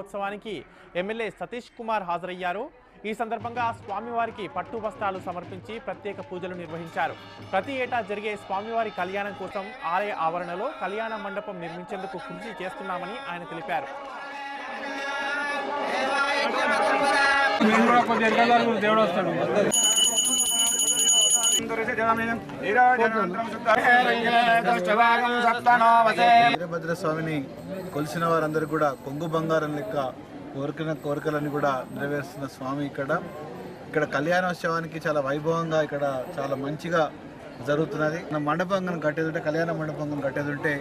మహోత్సవానికి ఎమ్మెల్యే సతీష్ కుమార్ హాజరయ్యారు. ఈ సందర్భంగా స్వామివారికి పట్టు వస్త్రాలు సమర్పించి ప్రత్యేక పూజలు నిర్వహించారు. ప్రతి ఏటా జరిగే స్వామివారి కళ్యాణం కోసం ఆలయ ఆవరణలో కళ్యాణ మండపం నిర్మించేందుకు కృషి చేస్తున్నామని ఆయన తెలిపారు. వీరభద్ర స్వామిని కొలిసిన వారందరూ కూడా కొంగు బంగారం లెక్క కోరికలన్నీ కూడా నెరవేరుస్తున్న స్వామి ఇక్కడ కళ్యాణోత్సవానికి చాలా వైభవంగా ఇక్కడ చాలా మంచిగా జరుగుతున్నది. మండపంగా కట్టేదుంటే కళ్యాణ మండపంగా కట్టేదుంటే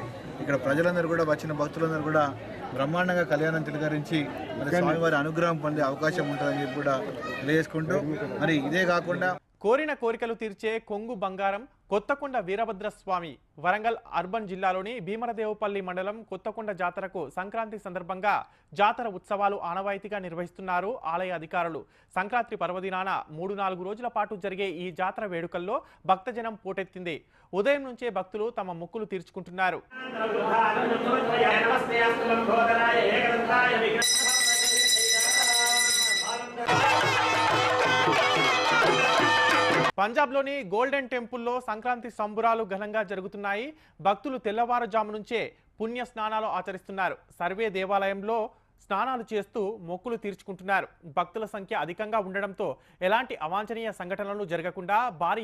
ఇక్కడ ప్రజలందరూ కూడా వచ్చిన భక్తులందరూ కూడా బ్రహ్మాండంగా కళ్యాణం తిలకరించి మరి స్వామివారి అనుగ్రహం పొందే అవకాశం ఉంటుందని చెప్పి కూడా తెలియజేసుకుంటూ మరి ఇదే కాకుండా కోరిన కోరికలు తీర్చే కొంగు బంగారం కొత్తకొండ వీరభద్ర స్వామి వరంగల్ అర్బన్ జిల్లాలోని భీమరదేవపల్లి మండలం కొత్తకొండ జాతరకు సంక్రాంతి సందర్భంగా జాతర ఉత్సవాలు ఆనవాయితీగా నిర్వహిస్తున్నారు ఆలయ అధికారులు. సంక్రాంతి పర్వదినాన 3-4 రోజుల పాటు జరిగే ఈ జాతర వేడుకల్లో భక్తజనం పోటెత్తింది. ఉదయం నుంచే భక్తులు తమ మొక్కులు తీర్చుకుంటున్నారు. పంజాబ్లోని గోల్డెన్ టెంపుల్లో సంక్రాంతి సంబురాలు ఘనంగా జరుగుతున్నాయి. భక్తులు తెల్లవారుజాము నుంచే పుణ్య స్నానాలు ఆచరిస్తున్నారు. సర్వే దేవాలయంలో స్నానాలు చేస్తూ మొక్కులు తీర్చుకుంటున్నారు. భక్తుల సంఖ్య అధికంగా ఉండడంతో ఎలాంటి అవాంఛనీయ సంఘటనలు జరగకుండా భారీ